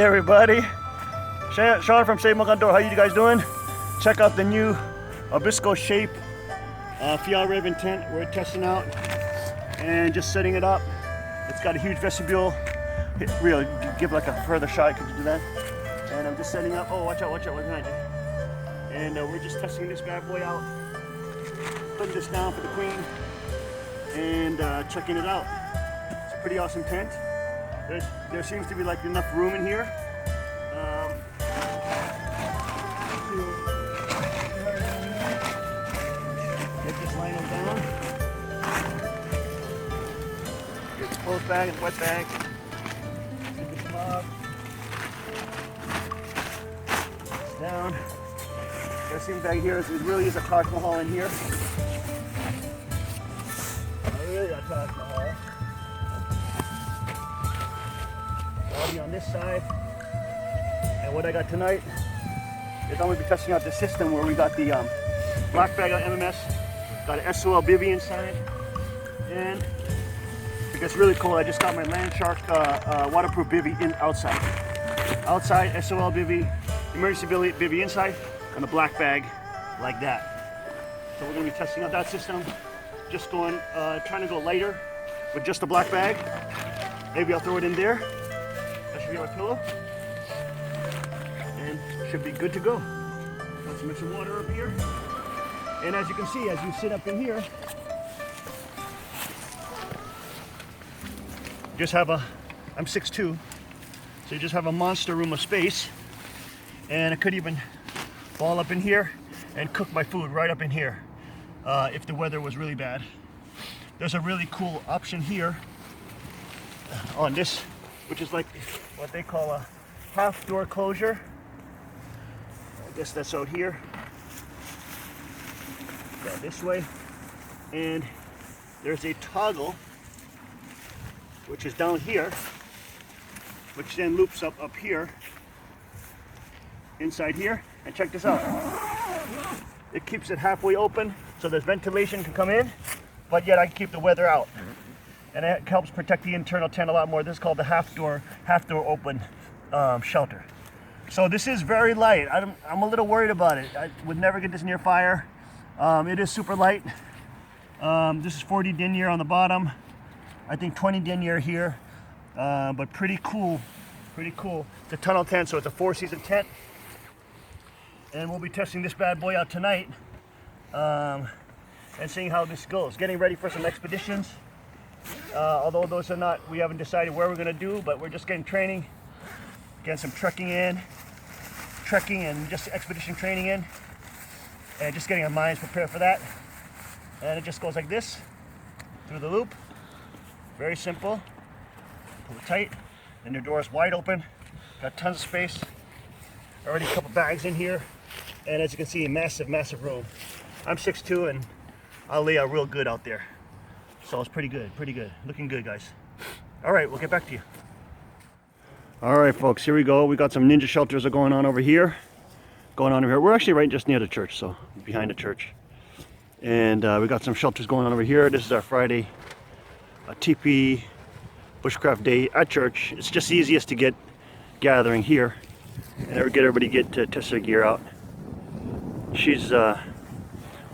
everybody, Sean from Save Magandor. How you guys doing? Check out the new Abisko shape Fjallraven tent we're testing out and just setting it up. It's got a huge vestibule. Really, give like a further shot. Could you do that? And I'm just setting up. Oh, watch out, what's behind you? And we're just testing this bad boy out. Putting this down for the queen and checking it out. It's a pretty awesome tent. There seems to be like enough room in here. Get this lino down. Get the clothes bag and wet bag. Get this log. It's down. There seems back here, there really is a Taj Mahal in here. Really a Taj Mahal. Body on this side. And what I got tonight is I'm going to be testing out the system where we got the black bag on MMS, got an SOL bivy inside, and it gets really cool. I just got my Land Shark waterproof bivy outside. Outside, SOL bivy, emergency bivy inside, and a black bag like that. So we're going to be testing out that system. Just going, trying to go lighter with just a black bag. Maybe I'll throw it in there. That should be our pillow. And should be good to go. Got some extra water up here. And as you can see, as you sit up in here, just have I'm 6'2", so you just have a monster room of space. And I could even ball up in here and cook my food right up in here if the weather was really bad. There's a really cool option here on this, which is like what they call a half door closure. I guess that's out here. Go this way, and there's a toggle which is down here, which then loops up here inside here. And check this out. It keeps it halfway open so there's ventilation can come in, but yet I can keep the weather out. And it helps protect the internal tent a lot more. This is called the half door open shelter. So this is very light. I'm a little worried about it. I would never get this near fire. It is super light. This is 40 denier on the bottom. I think 20 denier here, but pretty cool. Pretty cool. It's a tunnel tent, so it's a 4-season tent. And we'll be testing this bad boy out tonight and seeing how this goes. Getting ready for some expeditions. Although those are not, we haven't decided where we're going to do, but we're just getting training, getting some trekking and just expedition training in, and just getting our minds prepared for that. And it just goes like this, through the loop. Very simple. Pull it tight, and your door is wide open. Got tons of space. Already a couple bags in here. And as you can see, massive room. I'm 6'2", and I'll lay out real good out there. So it's pretty good. Looking good, guys. All right, we'll get back to you. All right, folks, here we go. We got some ninja shelters going on over here. We're actually right just near the church, so behind the church. And we got some shelters going on over here. This is our Friday TP bushcraft day at church. It's just easiest to get gathering here and get everybody to test their gear out.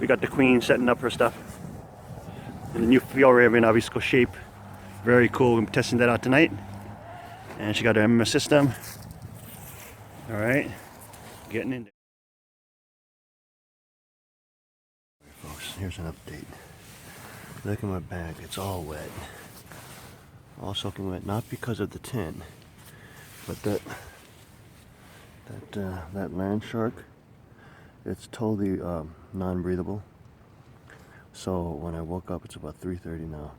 We got the queen setting up her stuff in the new Fjallraven Abisko shape. Very cool. We're testing that out tonight. And she got her MMS system. All right, getting in there. All right, folks, here's an update. Look at my bag. It's all wet. All soaking wet, not because of the tent, but that Land Shark, it's totally non-breathable. So when I woke up, it's about 3:30 now.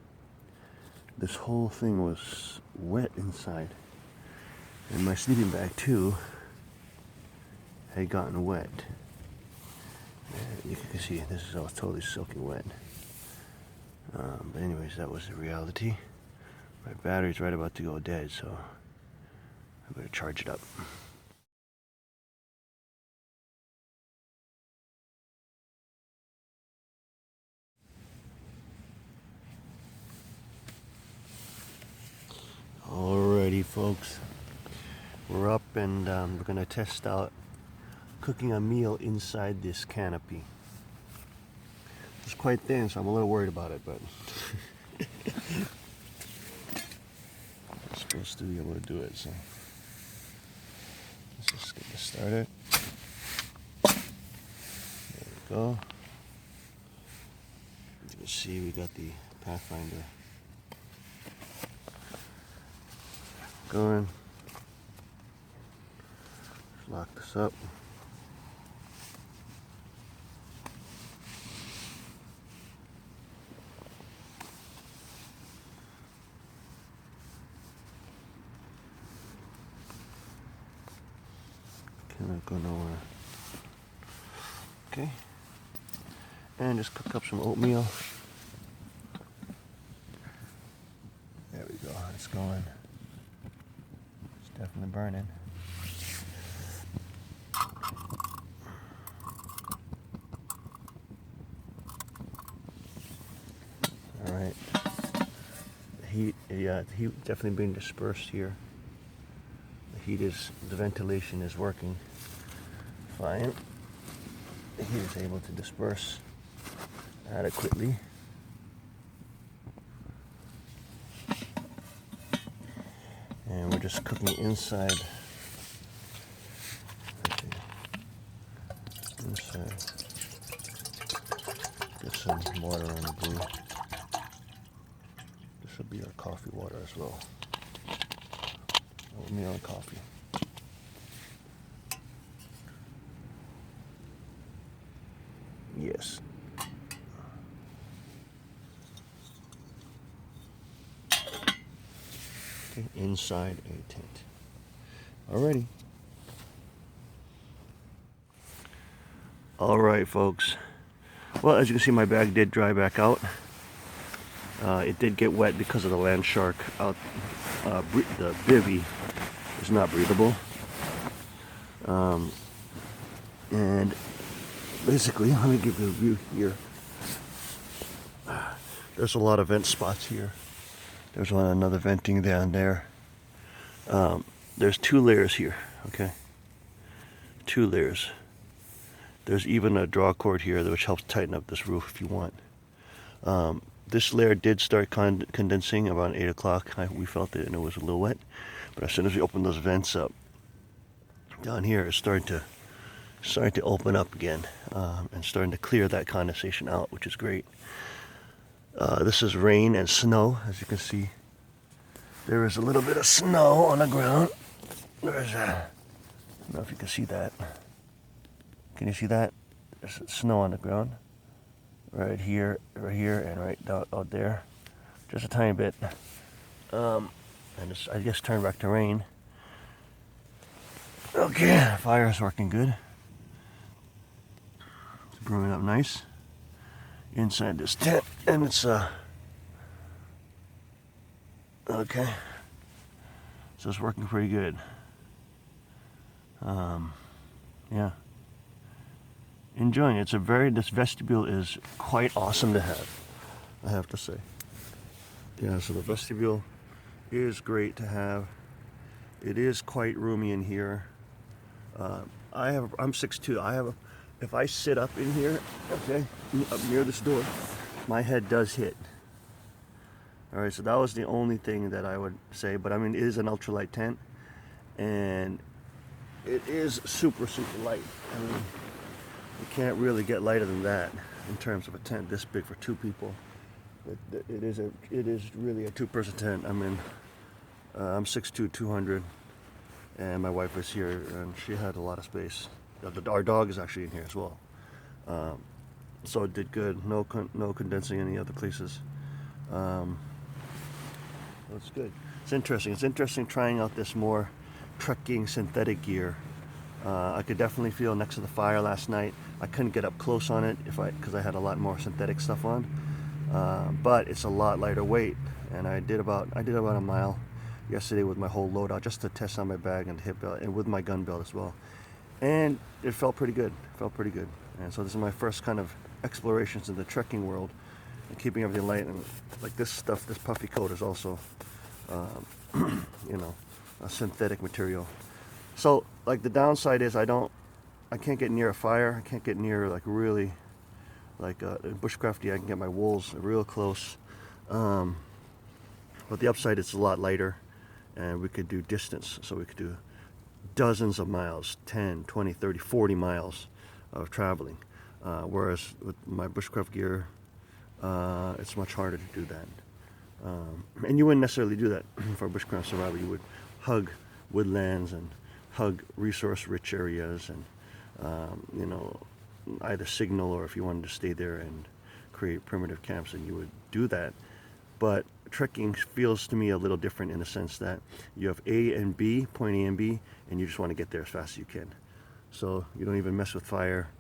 This whole thing was wet inside, and my sleeping bag too had gotten wet. And you can see this is all totally soaking wet. But anyways, that was the reality. My battery's right about to go dead, so I better charge it up. Alrighty, folks. We're up and we're gonna test out cooking a meal inside this canopy. It's quite thin, so I'm a little worried about it, but I'm supposed to be able to do it, so let's just get this started. There we go. You can see we got the Pathfinder going. Let's lock this up. Cannot go nowhere. Okay. And just cook up some oatmeal. There we go. It's going. It's definitely burning. All right. The heat definitely being dispersed here. The ventilation is working fine. The heat is able to disperse adequately. And we're just cooking inside. Inside. Get some water on the brew. This will be our coffee water as well. Oatmeal and coffee. Yes. Okay, inside a tent. Alrighty. Alright, folks. Well, as you can see, my bag did dry back out. It did get wet because of the land shark out. The bivvy is not breathable. And basically, let me give you a view here. There's a lot of vent spots here. There's another venting down there. There's 2 layers here, okay? 2 layers. There's even a draw cord here which helps tighten up this roof if you want. This layer did start condensing about 8 o'clock. We felt it and it was a little wet. But as soon as we opened those vents up, down here it's starting to open up again and starting to clear that condensation out, which is great. This is rain and snow, as you can see. There is a little bit of snow on the ground. There's I don't know if you can see that. Can you see that? There's snow on the ground. Right here, and right out there. Just a tiny bit. And it's, I guess, turned back to rain. Okay, fire is working good. It's brewing up nice inside this tent, and it's okay. So it's working pretty good. Yeah. Enjoying it. This vestibule is quite awesome to have, I have to say. Yeah, so the vestibule is great to have. It is quite roomy in here. I'm 6'2". If I sit up in here, okay, up near this door, my head does hit. All right, so that was the only thing that I would say, but I mean, it is an ultralight tent, and it is super, super light. I mean, you can't really get lighter than that in terms of a tent this big for 2 people. It is really a 2-person tent. I mean, I'm 6'2", 200, and my wife was here, and she had a lot of space. Our dog is actually in here as well, so it did good. No condensing any other places. That's good. It's interesting. It's interesting trying out this more trekking synthetic gear. I could definitely feel next to the fire last night. I couldn't get up close on it because I had a lot more synthetic stuff on, but it's a lot lighter weight. And I did about a mile yesterday with my whole load out just to test on my bag and hip belt and with my gun belt as well. And it felt pretty good. And so this is my first kind of explorations in the trekking world and keeping everything light. And like this stuff, this puffy coat is also, you know, a synthetic material. So like the downside is I can't get near a fire. I can't get near like really like bushcrafty. I can get my wolves real close. But the upside is a lot lighter, and we could do distance. So we could do dozens of miles, 10, 20, 30, 40 miles of traveling. Whereas with my bushcraft gear, it's much harder to do that. And you wouldn't necessarily do that for bushcraft survival. You would hug woodlands and hug resource-rich areas, and you know, either signal, or if you wanted to stay there and create primitive camps, then you would do that. But trekking feels to me a little different in the sense that you have A and B, point A and B, and you just want to get there as fast as you can. So you don't even mess with firecraft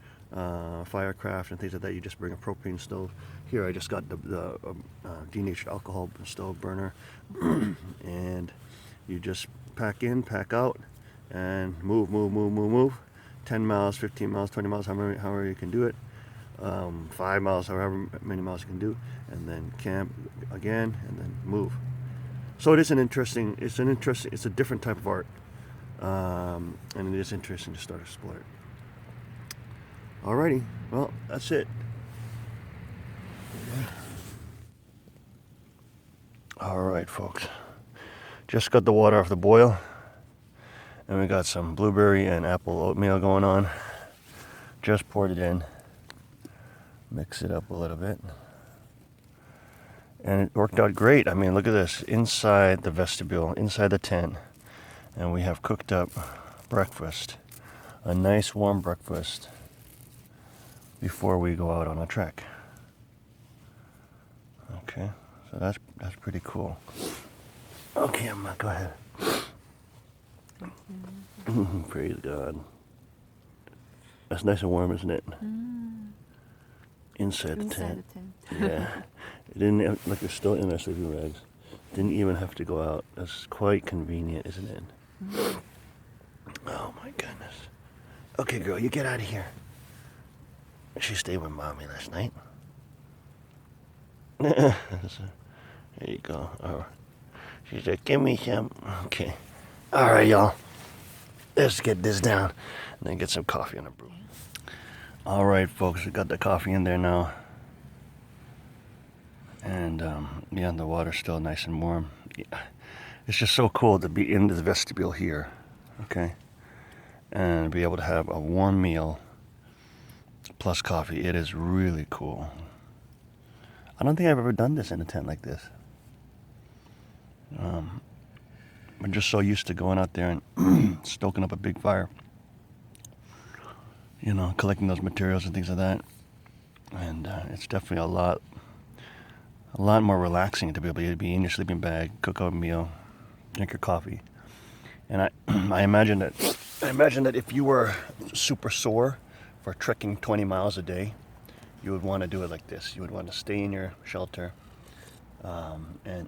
and things like that. You just bring a propane stove. Here I just got the denatured alcohol stove burner, and you just pack in, pack out, and move. 10 miles, 15 miles, 20 miles, however you can do it. 5 miles, however many miles you can do, and then camp again, and then move. So it's a different type of art, and it is interesting to start explore it. Alrighty, well, that's it. Alright, folks, just got the water off the boil, and we got some blueberry and apple oatmeal going on. Just poured it in. Mix it up a little bit, and it worked out great. I mean, look at this, inside the vestibule, inside the tent, and we have cooked up breakfast, a nice warm breakfast before we go out on a trek. Okay, so that's pretty cool. Okay, Emma, go ahead. Praise God. That's nice and warm, isn't it? Inside the tent. Yeah. It didn't like it's still in our sleeping bags. Didn't even have to go out. That's quite convenient, isn't it? Oh my goodness. Okay, girl, you get out of here. She stayed with mommy last night. There you go. Oh. She said, give me some. Okay. All right, y'all. Let's get this down and then get some coffee on the brew. All right, folks, we got the coffee in there now, and yeah, the water's still nice and warm. Yeah. It's just so cool to be in the vestibule here, okay, and be able to have a warm meal plus coffee. It is really cool. I don't think I've ever done this in a tent like this. I'm just so used to going out there and stoking up a big fire. You know, collecting those materials and things like that, and it's definitely a lot more relaxing to be able to be in your sleeping bag, cook up a meal, drink your coffee, and I imagine that if you were super sore for trekking 20 miles a day, you would want to do it like this. You would want to stay in your shelter and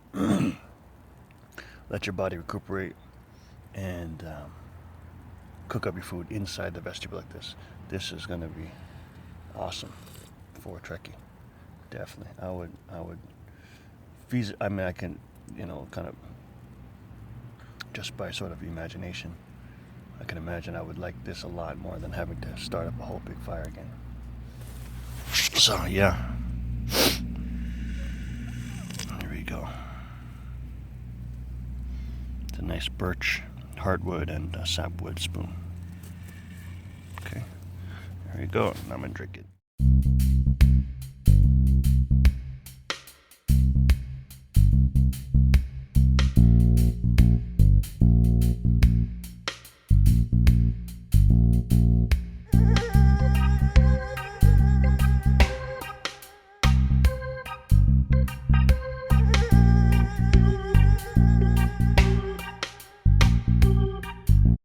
let your body recuperate and cook up your food inside the vestibule like this. This is going to be awesome for trekking. Definitely. I would I mean, I can, you know, kind of just by sort of imagination, I can imagine I would like this a lot more than having to start up a whole big fire again. So, yeah. There we go. It's a nice birch, hardwood, and sapwood spoon. Okay. There you go. Now I'm going to drink it.